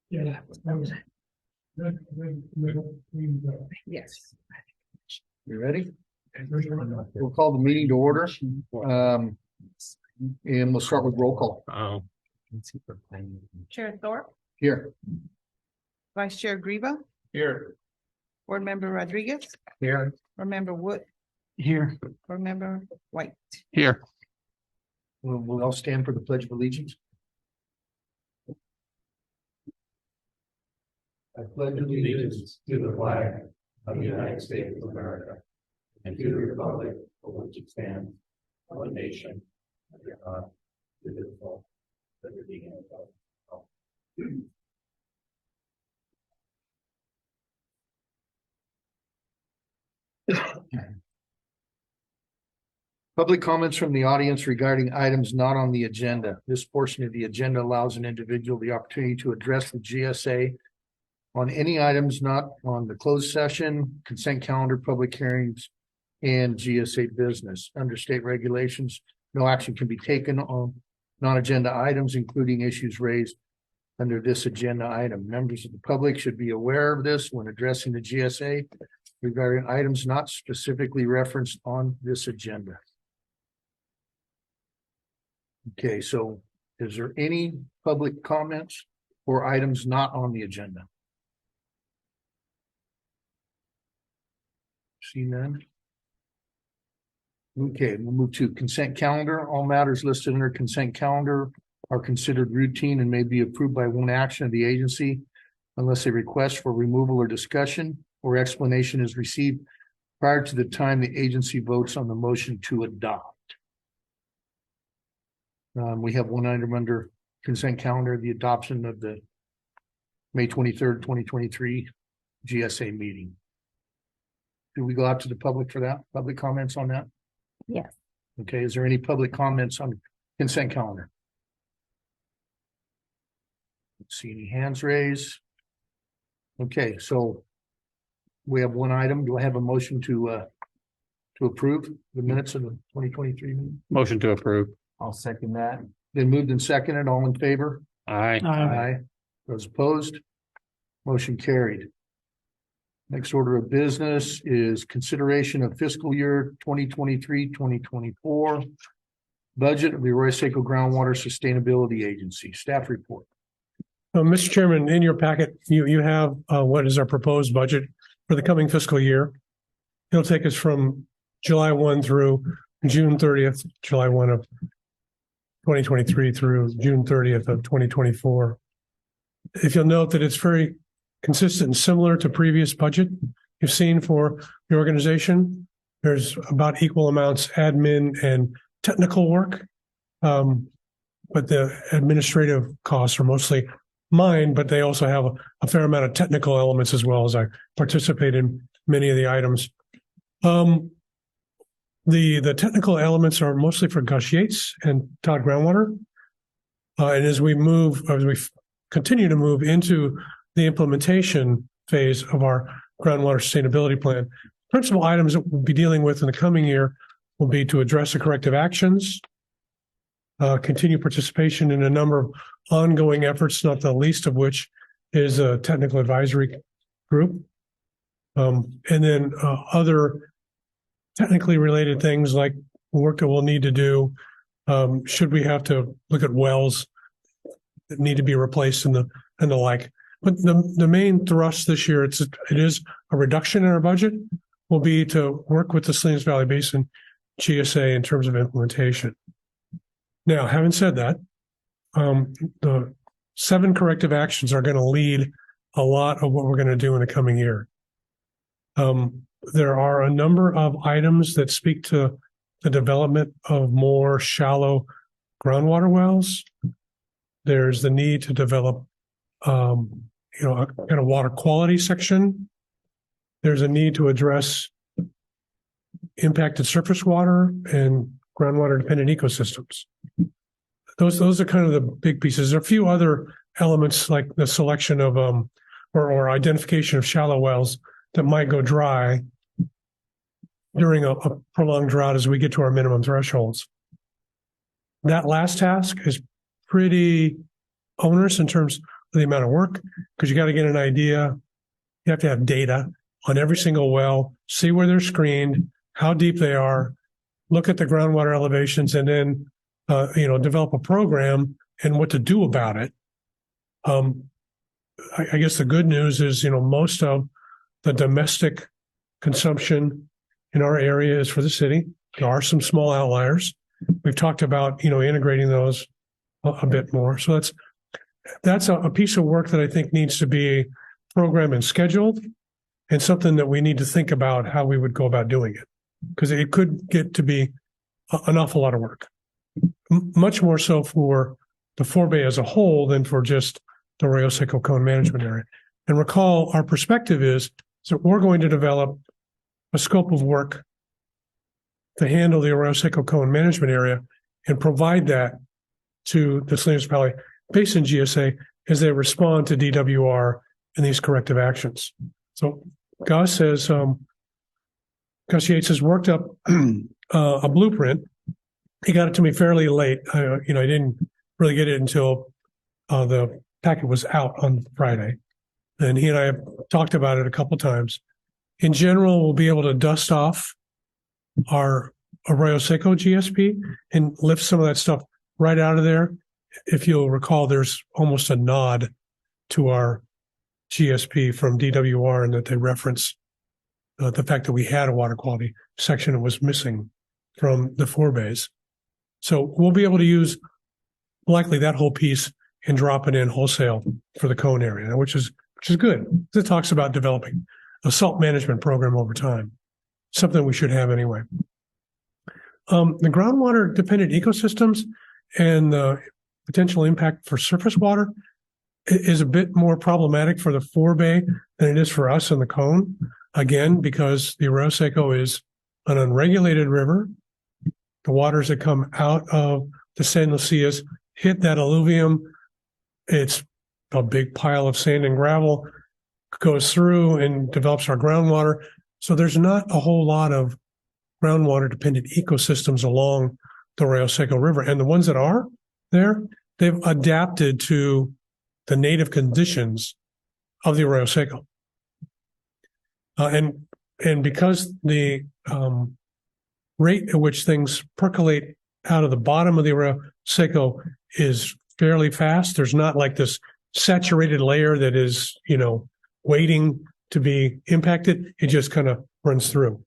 Yeah. Yes. You ready? We'll call the meeting to order. And we'll start with roll call. Chair Thorpe, Here. Vice Chair Grieva, Here. Board Member Rodriguez, Here. Board Member Wood, Here. Board Member White. Here. We'll all stand for the Pledge of Allegiance. I pledge allegiance to the flag of the United States of America and to the republic for which it stands, one nation, under God, indivisible, liberty and justice. Public comments from the audience regarding items not on the agenda. This portion of the agenda allows an individual the opportunity to address the GSA on any items not on the closed session, consent calendar, public hearings, and GSA business. Under state regulations, no action can be taken on non-agenda items, including issues raised under this agenda item. Members of the public should be aware of this when addressing the GSA regarding items not specifically referenced on this agenda. Okay, so is there any public comments or items not on the agenda? See none? Okay, we'll move to consent calendar. All matters listed under consent calendar are considered routine and may be approved by one action of the agency unless a request for removal or discussion or explanation is received prior to the time the agency votes on the motion to adopt. We have one item under consent calendar, the adoption of the May 23rd, 2023 GSA meeting. Do we go out to the public for that? Public comments on that? Yes. Okay, is there any public comments on consent calendar? Don't see any hands raised. Okay, so we have one item. Do I have a motion to approve the minutes of the 2023 meeting? Motion to approve. I'll second that. Been moved and seconded. All in favor? Aye. Aye. Those opposed? Motion carried. Next order of business is consideration of fiscal year 2023-2024 budget of the Arroyo Groundwater Sustainability Agency. Staff report. Mr. Chairman, in your packet, you have what is our proposed budget for the coming fiscal year. It'll take us from July 1 through June 30th, July 1 of 2023 through June 30th of 2024. If you'll note that it's very consistent and similar to previous budget you've seen for the organization. There's about equal amounts admin and technical work, but the administrative costs are mostly mine, but they also have a fair amount of technical elements as well, as I participate in many of the items. The technical elements are mostly for Gus Yates and Todd Groundwater. And as we continue to move into the implementation phase of our groundwater sustainability plan, principal items that we'll be dealing with in the coming year will be to address the corrective actions, continue participation in a number of ongoing efforts, not the least of which is a technical advisory group, and then other technically related things like work that we'll need to do. Should we have to look at wells that need to be replaced and the like. But the main thrust this year, it is a reduction in our budget, will be to work with the Salinas Valley Basin GSA in terms of implementation. Now, having said that, the 7 corrective actions are going to lead a lot of what we're going to do in the coming year. There are a number of items that speak to the development of more shallow groundwater wells. There's the need to develop, a kind of water quality section. There's a need to address impacted surface water and groundwater dependent ecosystems. Those are kind of the big pieces. There are a few other elements like the selection of or identification of shallow wells that might go dry during a prolonged drought as we get to our minimum thresholds. That last task is pretty onerous in terms of the amount of work, because you got to get an idea. You have to have data on every single well, see where they're screened, how deep they are, look at the groundwater elevations, and then, develop a program and what to do about it. I guess the good news is, most of the domestic consumption in our area is for the city. There are some small outliers. We've talked about, integrating those a bit more. So that's a piece of work that I think needs to be programmed and scheduled, and something that we need to think about how we would go about doing it, because it could get to be an awful lot of work, much more so for the forebay as a whole than for just the Arroyo Seco Cone Management Area. And recall, our perspective is that we're going to develop a scope of work to handle the Arroyo Seco Cone Management Area and provide that to the Salinas Valley Basin GSA as they respond to DWR and these corrective actions. So Gus Yates has worked up a blueprint. He got it to me fairly late. I didn't really get it until the packet was out on Friday. And he and I have talked about it a couple times. In general, we'll be able to dust off our Arroyo Seco GSP and lift some of that stuff right out of there. If you'll recall, there's almost a nod to our GSP from DWR, and that they reference the fact that we had a water quality section that was missing from the forebays. So we'll be able to use likely that whole piece and drop it in wholesale for the cone area, which is good. It talks about developing a salt management program over time, something we should have anyway. The groundwater dependent ecosystems and the potential impact for surface water is a bit more problematic for the forebay than it is for us in the cone. Again, because the Arroyo Seco is an unregulated river. The waters that come out of the San Lucias hit that alluvium. It's a big pile of sand and gravel, goes through and develops our groundwater. So there's not a whole lot of groundwater dependent ecosystems along the Arroyo Seco River. And the ones that are there, they've adapted to the native conditions of the Arroyo Seco. And because the rate at which things percolate out of the bottom of the Arroyo Seco is fairly fast, there's not like this saturated layer that is, waiting to be impacted. It just kind of runs through.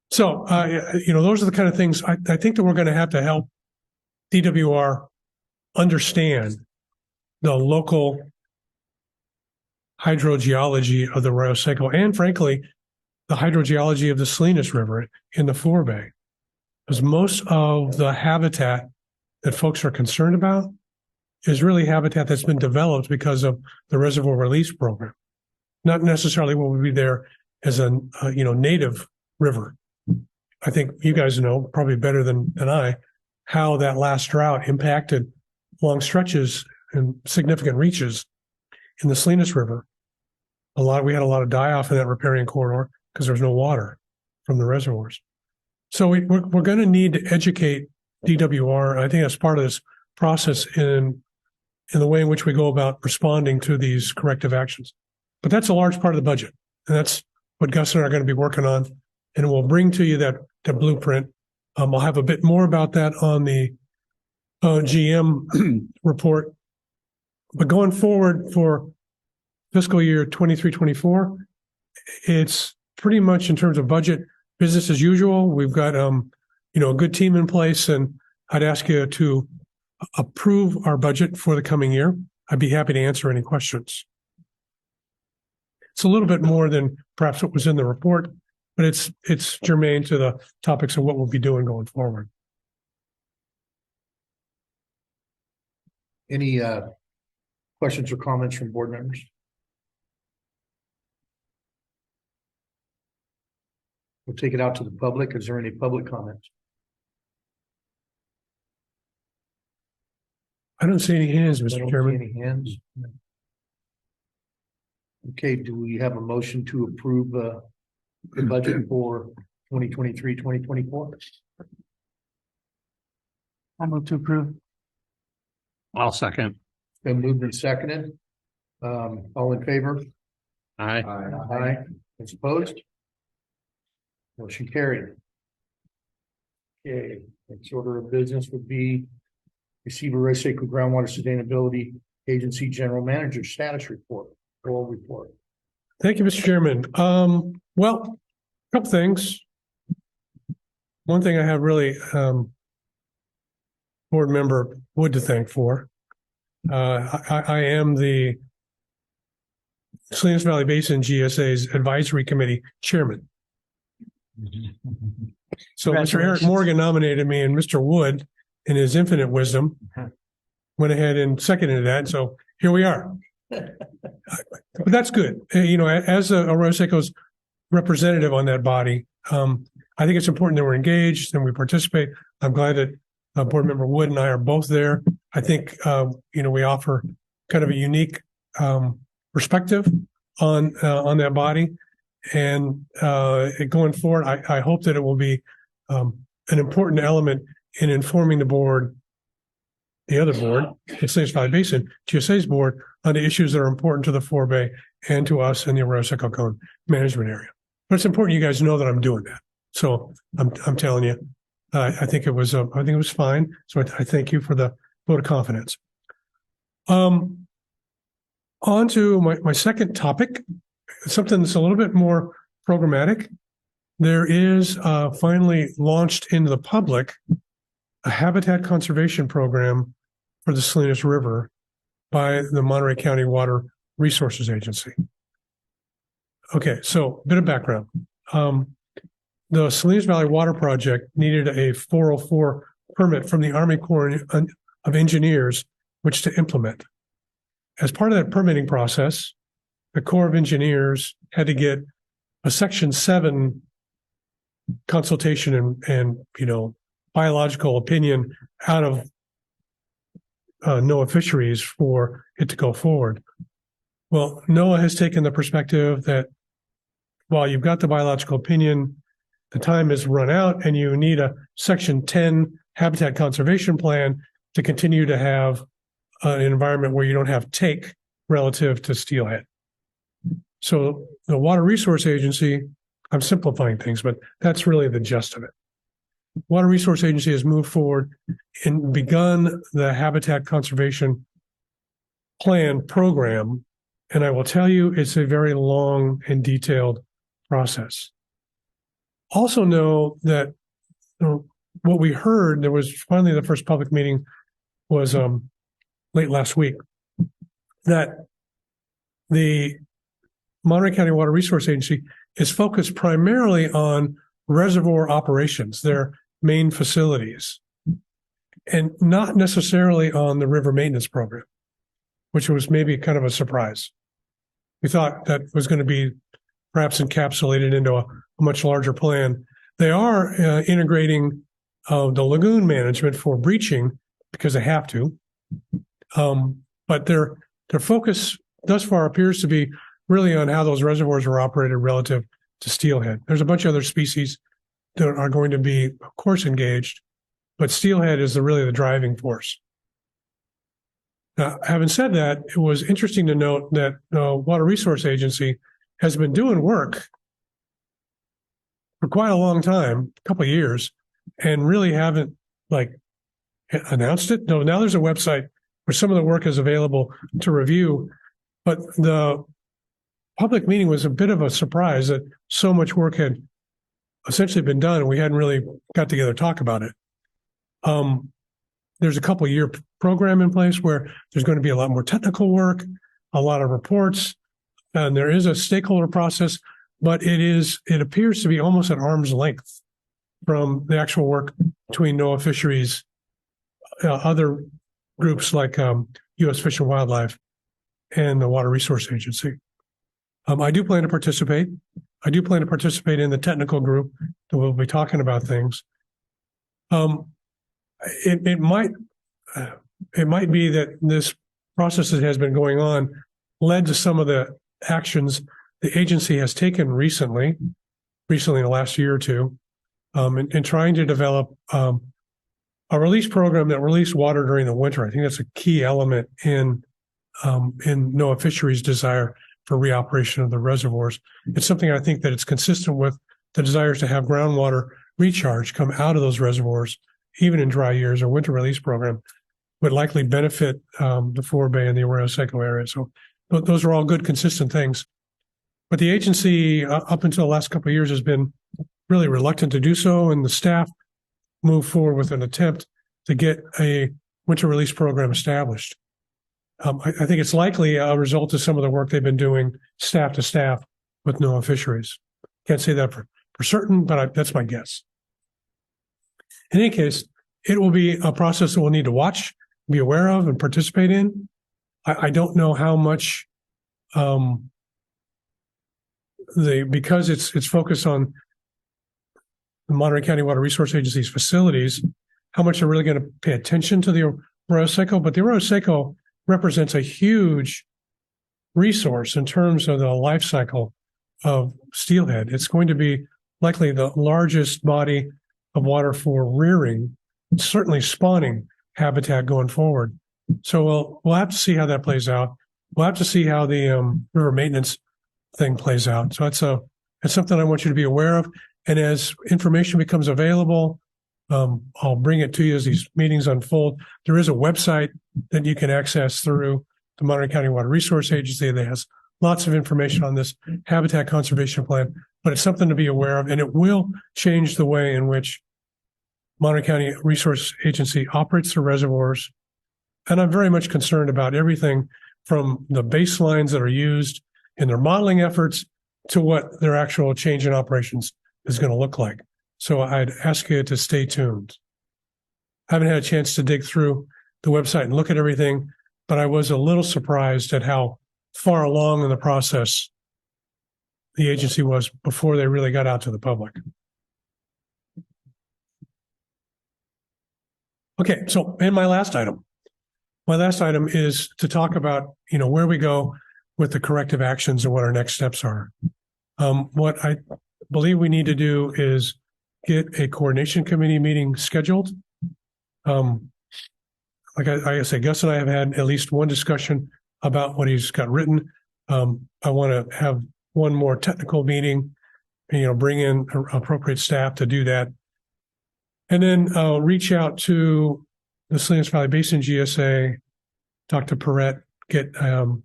So, those are the kind of things I think that we're going to have to help DWR understand the local hydrogeology of the Arroyo Seco, and frankly, the hydrogeology of the Salinas River in the forebay. Because most of the habitat that folks are concerned about is really habitat that's been developed because of the reservoir release program, not necessarily what would be there as a native river. I think you guys know probably better than I how that last drought impacted long stretches and significant reaches in the Salinas River. We had a lot of die-off in that riparian corridor because there's no water from the reservoirs. So we're going to need to educate DWR. I think that's part of this process in the way in which we go about responding to these corrective actions. But that's a large part of the budget, and that's what Gus and I are going to be working on. And we'll bring to you that blueprint. I'll have a bit more about that on the GM report. But going forward for fiscal year 23-24, it's pretty much in terms of budget, business as usual. We've got a good team in place, and I'd ask you to approve our budget for the coming year. I'd be happy to answer any questions. It's a little bit more than perhaps what was in the report, but it's germane to the topics of what we'll be doing going forward. Any questions or comments from board members? We'll take it out to the public. Is there any public comments? I don't see any hands, I Mr. don't Chairman. see any hands. Okay, do we have a motion to approve the budget for 2023-2024. I move to approve. I'll second. Been moved and seconded. All in favor? Aye. Aye. Those opposed? Motion carried. Okay, next order of business would be receive a Arroyo Groundwater Sustainability Agency General Manager Status Report, oral report. Thank you, Mr. Chairman. Well, a couple things. One thing I have really board member Wood to thank for. I am the Salinas Valley Basin GSA's Advisory Committee Chairman. So Mr. Eric Morgan nominated me, and Mr. Wood, in his infinite wisdom, went ahead and seconded that. So here we are. But that's good. You know, as a Arroyo Seco's representative on that body, I think it's important that we're engaged and we participate. I'm glad that Board Member Wood and I are both there. I think, you know, we offer kind of a unique perspective on that body. And going forward, I hope that it will be an important element in informing the board, the other board, the Salinas Valley Basin, GSA's board, on the issues that are important to the Forebay and to us in the Arroyo Seco Cone management area. But it's important you guys know that I'm doing that. So I'm telling you, I think it was fine. So I thank you for the vote of confidence. On to my second topic, something that's a little bit more programmatic. There is finally launched into the public a habitat conservation program for the Salinas River by the Monterey County Water Resources Agency. Okay, so a bit of background. The Salinas Valley Water Project needed a 404 permit from the Army Corps of Engineers, which to implement. As part of that permitting process, the Corps of Engineers had to get a Section 7 consultation and you know, biological opinion out of NOAA Fisheries for it to go forward. Well, NOAA has taken the perspective that while you've got the biological opinion, the time has run out and you need a Section 10 habitat conservation plan to continue to have an environment where you don't have take relative to steelhead. So the Water Resource Agency, I'm simplifying things, but that's really the gist of it. Water Resource Agency has moved forward and begun the habitat conservation plan program. And I will tell you, it's a very long and detailed process. Also know that what we heard, there was finally the first public meeting was late last week, that the Monterey County Water Resource Agency is focused primarily on reservoir operations, their main facilities, and not necessarily on the river maintenance program, which was maybe kind of a surprise. We thought that was going to be perhaps encapsulated into a much larger plan. They are integrating the lagoon management for breaching because they have to. But their focus thus far appears to be really on how those reservoirs are operated relative to steelhead. There's a bunch of other species that are going to be, of course, engaged, but steelhead is really the driving force. Now, having said that, it was interesting to note that the Water Resource Agency has been doing work for quite a long time, a couple of years, and really haven't announced it. No, now there's a website where some of the work is available to review, but the public meeting was a bit of a surprise that so much work had essentially been done and we hadn't really got together to talk about it. There's a couple of year program in place where there's going to be a lot more technical work, a lot of reports, and there is a stakeholder process, but it appears to be almost at arm's length from the actual work between NOAA Fisheries, other groups like U.S. Fish and Wildlife, and the Water Resource Agency. I do plan to participate. I do plan to participate in the technical group that we'll be talking about things. It might be that this process that has been going on led to some of the actions the agency has taken recently in the last year or two, in trying to develop a release program that release water during the winter. I think that's a key element in NOAA Fisheries' desire for reoperation of the reservoirs. It's something I think that it's consistent with the desires to have groundwater recharge come out of those reservoirs, even in dry years. A winter release program would likely benefit the Forebay and the Arroyo Seco area. So those are all good, consistent things. But the agency, up until the last couple of years, has been really reluctant to do so, and the staff moved forward with an attempt to get a winter release program established. I think it's likely a result of some of the work they've been doing staff to staff with NOAA Fisheries. Can't say that for certain, but that's my guess. In any case, it will be a process that we'll need to watch, be aware of, and participate in. I don't know how much because it's focused on the Monterey County Water Resource Agency's facilities, how much they're really going to pay attention to the Arroyo Seco. But the Arroyo Seco represents a huge resource in terms of the life cycle of steelhead. It's going to be likely the largest body of water for rearing, certainly spawning habitat going forward. So we'll have to see how that plays out. We'll have to see how the river maintenance thing plays out. So that's something I want you to be aware of. And as information becomes available, I'll bring it to you as these meetings unfold. There is a website that you can access through the Monterey County Water Resource Agency that has lots of information on this habitat conservation plan, but it's something to be aware of, and it will change the way in which Monterey County Resource Agency operates the reservoirs. And I'm very much concerned about everything from the baselines that are used in their modeling efforts to what their actual change in operations is going to look like. So I'd ask you to stay tuned. I haven't had a chance to dig through the website and look at everything, but I was a little surprised at how far along in the process the agency was before they really got out to the public. Okay, so in my last item is to talk about, where we go with the corrective actions and what our next steps are. What I believe we need to do is get a coordination committee meeting scheduled. Like I say, Gus and I have had at least one discussion about what he's got written. I want to have one more technical meeting, bring in appropriate staff to do that. And then reach out to the Salinas Valley Basin GSA, Dr. Perrette, get a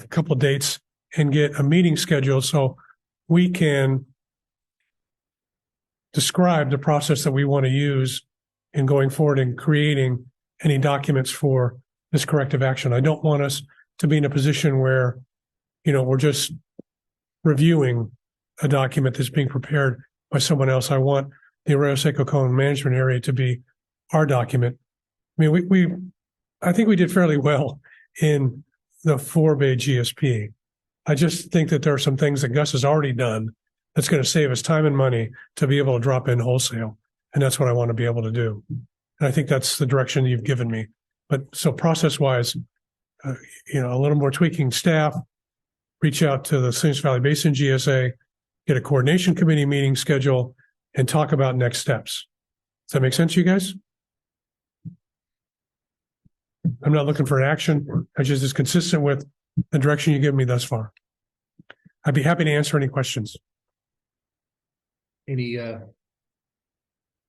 couple of dates and get a meeting scheduled so we can describe the process that we want to use in going forward and creating any documents for this corrective action. I don't want us to be in a position where, we're just reviewing a document that's being prepared by someone else. I want the Arroyo Seco Cone Management Area to be our document. I mean, I think we did fairly well in the Forebay GSP. I just think that there are some things that Gus has already done that's going to save us time and money to be able to drop in wholesale. And that's what I want to be able to do. And I think that's the direction you've given me. But so process-wise, a little more tweaking staff, reach out to the Salinas Valley Basin GSA, get a coordination committee meeting schedule, and talk about next steps. Does that make sense to you guys? I'm not looking for an action. I just is consistent with the direction you give me thus far. I'd be happy to answer any questions. Any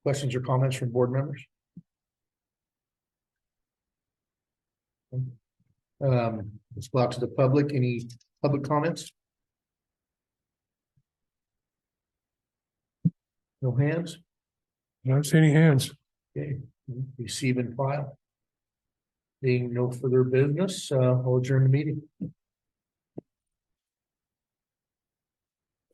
questions or comments from board members? Let's go out to the public. Any public comments? No hands? I don't see any hands. Okay, receive and file. Being no further business, I'll adjourn the meeting.